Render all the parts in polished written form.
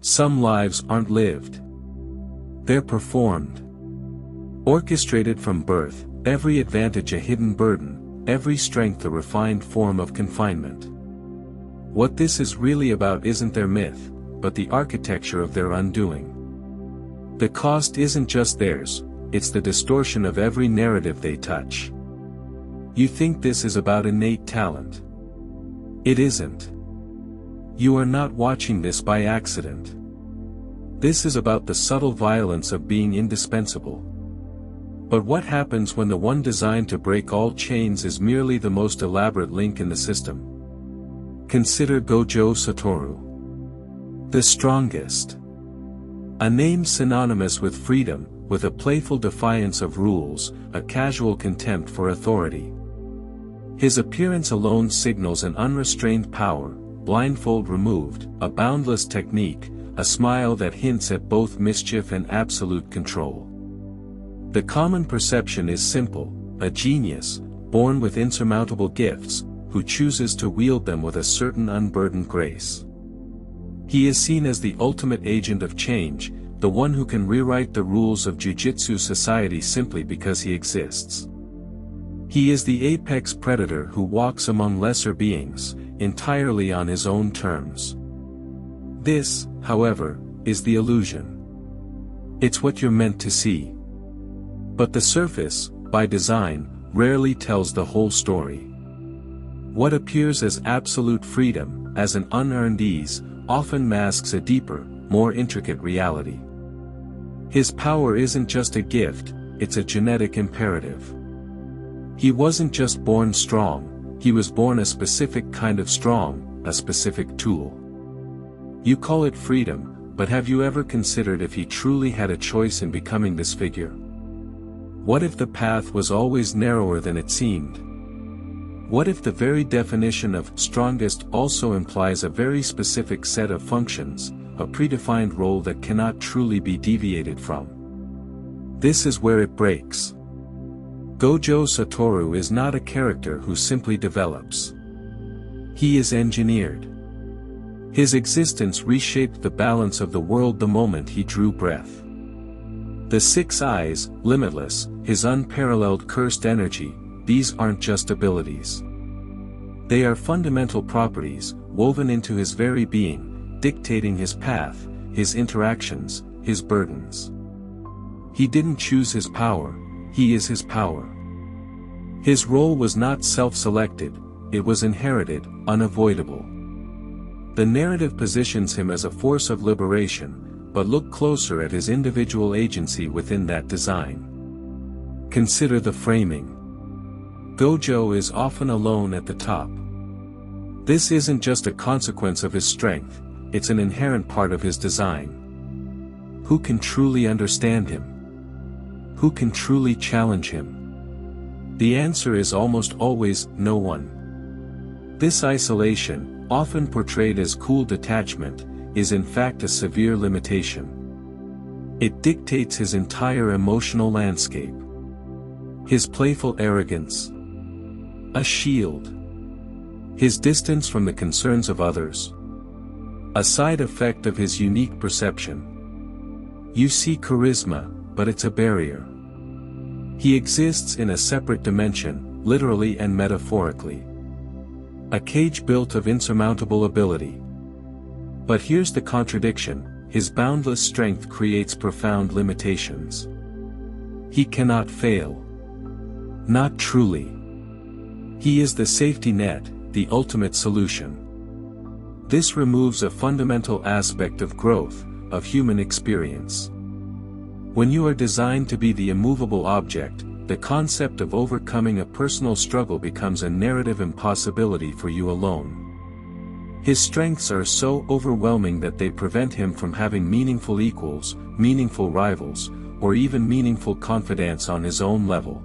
Some lives aren't lived. They're performed. Orchestrated from birth, every advantage a hidden burden, every strength a refined form of confinement. What this is really about isn't their myth, but the architecture of their undoing. The cost isn't just theirs, it's the distortion of every narrative they touch. You think this is about innate talent. It isn't. You are not watching this by accident. This is about the subtle violence of being indispensable. But what happens when the one designed to break all chains is merely the most elaborate link in the system? Consider Gojo Satoru. The strongest. A name synonymous with freedom, with a playful defiance of rules, a casual contempt for authority. His appearance alone signals an unrestrained power, blindfold removed, a boundless technique, a smile that hints at both mischief and absolute control. The common perception is simple, a genius, born with insurmountable gifts, who chooses to wield them with a certain unburdened grace. He is seen as the ultimate agent of change, the one who can rewrite the rules of Jujutsu society simply because he exists. He is the apex predator who walks among lesser beings, entirely on his own terms. This, however, is the illusion. It's what you're meant to see. But the surface, by design, rarely tells the whole story. What appears as absolute freedom, as an unearned ease, often masks a deeper, more intricate reality. His power isn't just a gift, it's a genetic imperative. He wasn't just born strong, he was born a specific kind of strong, a specific tool. You call it freedom, but have you ever considered if he truly had a choice in becoming this figure? What if the path was always narrower than it seemed? What if the very definition of strongest also implies a very specific set of functions, a predefined role that cannot truly be deviated from? This is where it breaks. Gojo Satoru is not a character who simply develops. He is engineered. His existence reshaped the balance of the world the moment he drew breath. The 6 eyes, limitless, his unparalleled cursed energy, these aren't just abilities. They are fundamental properties, woven into his very being, dictating his path, his interactions, his burdens. He didn't choose his power, he is his power. His role was not self-selected, it was inherited, unavoidable. The narrative positions him as a force of liberation, but look closer at his individual agency within that design. Consider the framing. Gojo is often alone at the top. This isn't just a consequence of his strength, it's an inherent part of his design. Who can truly understand him? Who can truly challenge him? The answer is almost always, no one. This isolation, often portrayed as cool detachment, is in fact a severe limitation. It dictates his entire emotional landscape. His playful arrogance. A shield. His distance from the concerns of others. A side effect of his unique perception. You see charisma, but it's a barrier. He exists in a separate dimension, literally and metaphorically. A cage built of insurmountable ability. But here's the contradiction, his boundless strength creates profound limitations. He cannot fail. Not truly. He is the safety net, the ultimate solution. This removes a fundamental aspect of growth, of human experience. When you are designed to be the immovable object, the concept of overcoming a personal struggle becomes a narrative impossibility for you alone. His strengths are so overwhelming that they prevent him from having meaningful equals, meaningful rivals, or even meaningful confidants on his own level.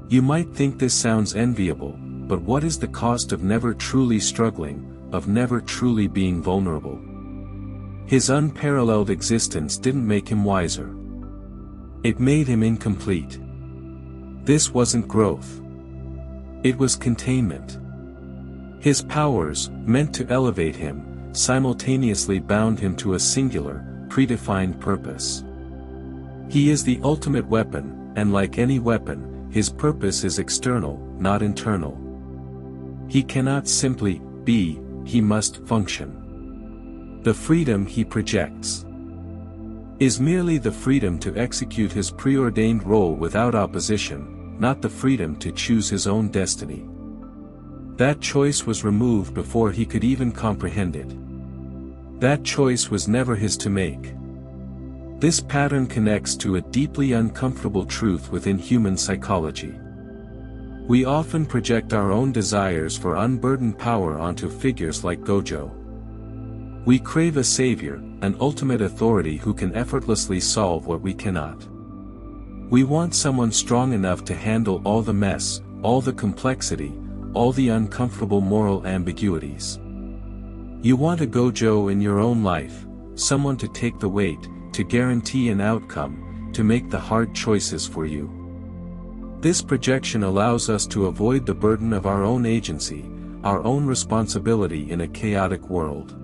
You might think this sounds enviable, but what is the cost of never truly struggling, of never truly being vulnerable? His unparalleled existence didn't make him wiser. It made him incomplete. This wasn't growth. It was containment. His powers, meant to elevate him, simultaneously bound him to a singular, predefined purpose. He is the ultimate weapon, and like any weapon, his purpose is external, not internal. He cannot simply be, he must function. The freedom he projects is merely the freedom to execute his preordained role without opposition, not the freedom to choose his own destiny. That choice was removed before he could even comprehend it. That choice was never his to make. This pattern connects to a deeply uncomfortable truth within human psychology. We often project our own desires for unburdened power onto figures like Gojo. We crave a savior, an ultimate authority who can effortlessly solve what we cannot. We want someone strong enough to handle all the mess, all the complexity, all the uncomfortable moral ambiguities. You want a Gojo in your own life, someone to take the weight, to guarantee an outcome, to make the hard choices for you. This projection allows us to avoid the burden of our own agency, our own responsibility in a chaotic world.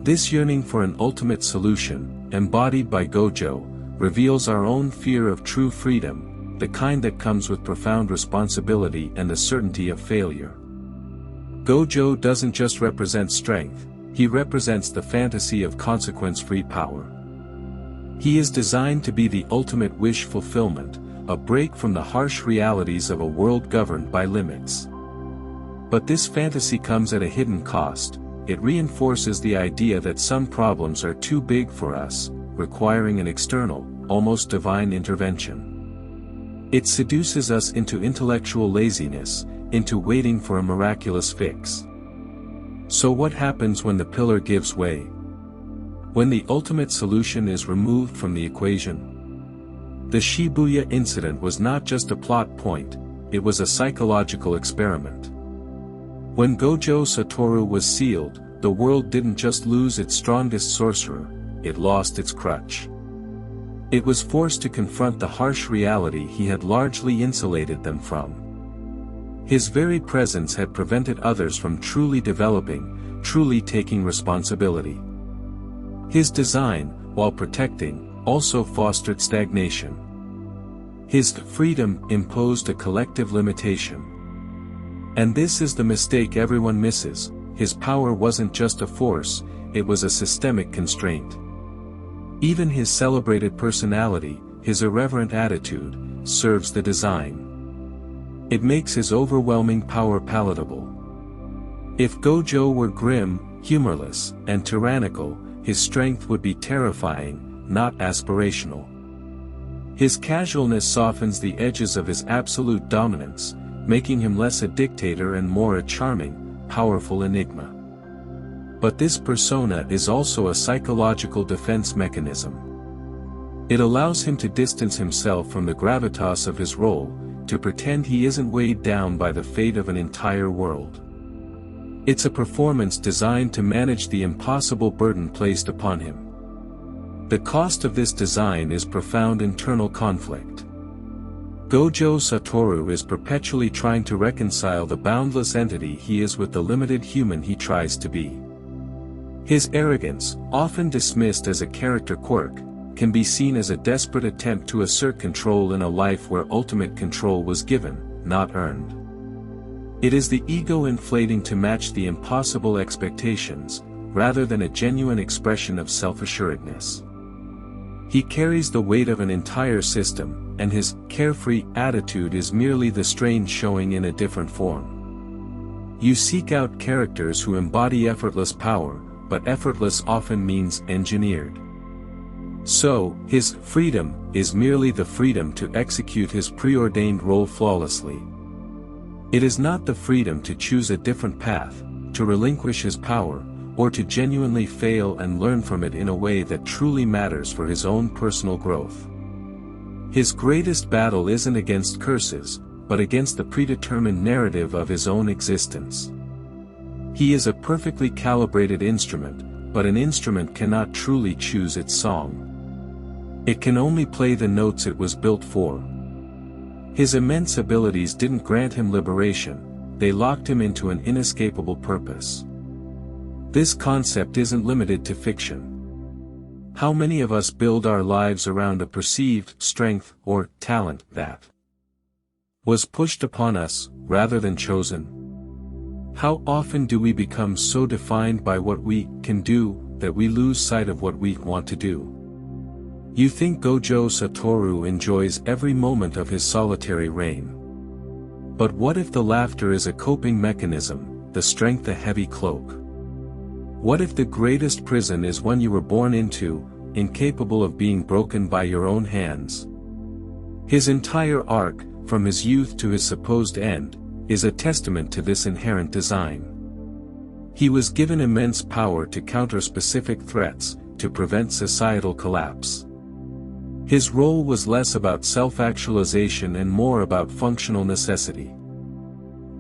This yearning for an ultimate solution, embodied by Gojo, reveals our own fear of true freedom, the kind that comes with profound responsibility and the certainty of failure. Gojo doesn't just represent strength, he represents the fantasy of consequence-free power. He is designed to be the ultimate wish fulfillment, a break from the harsh realities of a world governed by limits. But this fantasy comes at a hidden cost. It reinforces the idea that some problems are too big for us, requiring an external, almost divine intervention. It seduces us into intellectual laziness, into waiting for a miraculous fix. So what happens when the pillar gives way? When the ultimate solution is removed from the equation? The Shibuya incident was not just a plot point, it was a psychological experiment. When Gojo Satoru was sealed, the world didn't just lose its strongest sorcerer, it lost its crutch. It was forced to confront the harsh reality he had largely insulated them from. His very presence had prevented others from truly developing, truly taking responsibility. His design, while protecting, also fostered stagnation. His freedom imposed a collective limitation. And this is the mistake everyone misses. His power wasn't just a force, it was a systemic constraint. Even his celebrated personality, his irreverent attitude, serves the design. It makes his overwhelming power palatable. If Gojo were grim, humorless, and tyrannical, his strength would be terrifying, not aspirational. His casualness softens the edges of his absolute dominance, making him less a dictator and more a charming, powerful enigma. But this persona is also a psychological defense mechanism. It allows him to distance himself from the gravitas of his role, to pretend he isn't weighed down by the fate of an entire world. It's a performance designed to manage the impossible burden placed upon him. The cost of this design is profound internal conflict. Gojo Satoru is perpetually trying to reconcile the boundless entity he is with the limited human he tries to be. His arrogance, often dismissed as a character quirk, can be seen as a desperate attempt to assert control in a life where ultimate control was given, not earned. It is the ego inflating to match the impossible expectations, rather than a genuine expression of self-assuredness. He carries the weight of an entire system, and his carefree attitude is merely the strain showing in a different form. You seek out characters who embody effortless power, but effortless often means engineered. So, his freedom is merely the freedom to execute his preordained role flawlessly. It is not the freedom to choose a different path, to relinquish his power, or to genuinely fail and learn from it in a way that truly matters for his own personal growth. His greatest battle isn't against curses, but against the predetermined narrative of his own existence. He is a perfectly calibrated instrument, but an instrument cannot truly choose its song. It can only play the notes it was built for. His immense abilities didn't grant him liberation, they locked him into an inescapable purpose. This concept isn't limited to fiction. How many of us build our lives around a perceived strength or talent that was pushed upon us, rather than chosen? How often do we become so defined by what we can do, that we lose sight of what we want to do? You think Gojo Satoru enjoys every moment of his solitary reign. But what if the laughter is a coping mechanism, the strength a heavy cloak? What if the greatest prison is one you were born into, incapable of being broken by your own hands? His entire arc, from his youth to his supposed end, is a testament to this inherent design. He was given immense power to counter specific threats, to prevent societal collapse. His role was less about self-actualization and more about functional necessity.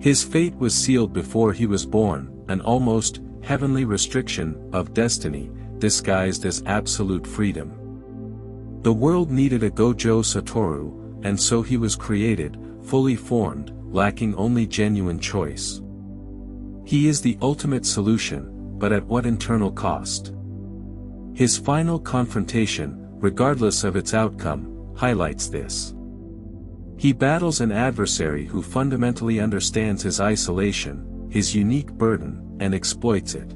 His fate was sealed before he was born, an almost heavenly restriction of destiny, disguised as absolute freedom. The world needed a Gojo Satoru, and so he was created, fully formed, lacking only genuine choice. He is the ultimate solution, but at what internal cost? His final confrontation, regardless of its outcome, highlights this. He battles an adversary who fundamentally understands his isolation, his unique burden, and exploits it.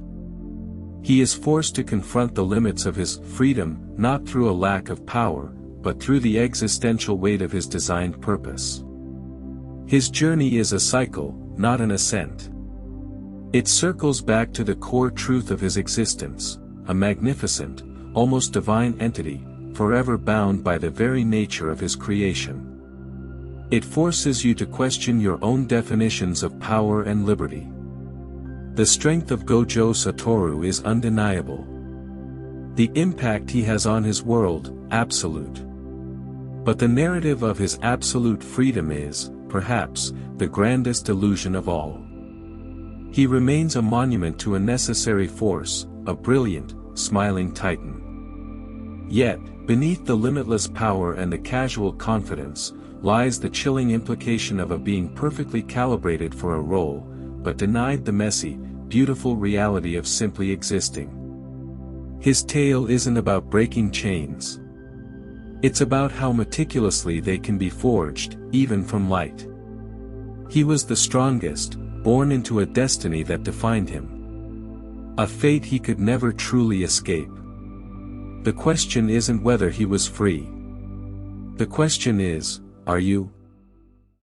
He is forced to confront the limits of his freedom, not through a lack of power, but through the existential weight of his designed purpose. His journey is a cycle, not an ascent. It circles back to the core truth of his existence, a magnificent, almost divine entity, forever bound by the very nature of his creation. It forces you to question your own definitions of power and liberty. The strength of Gojo Satoru is undeniable. The impact he has on his world, absolute. But the narrative of his absolute freedom is, perhaps, the grandest illusion of all. He remains a monument to a necessary force, a brilliant, smiling titan. Yet, beneath the limitless power and the casual confidence, lies the chilling implication of a being perfectly calibrated for a role, but denied the messy, beautiful reality of simply existing. His tale isn't about breaking chains. It's about how meticulously they can be forged, even from light. He was the strongest, born into a destiny that defined him. A fate he could never truly escape. The question isn't whether he was free. The question is, are you?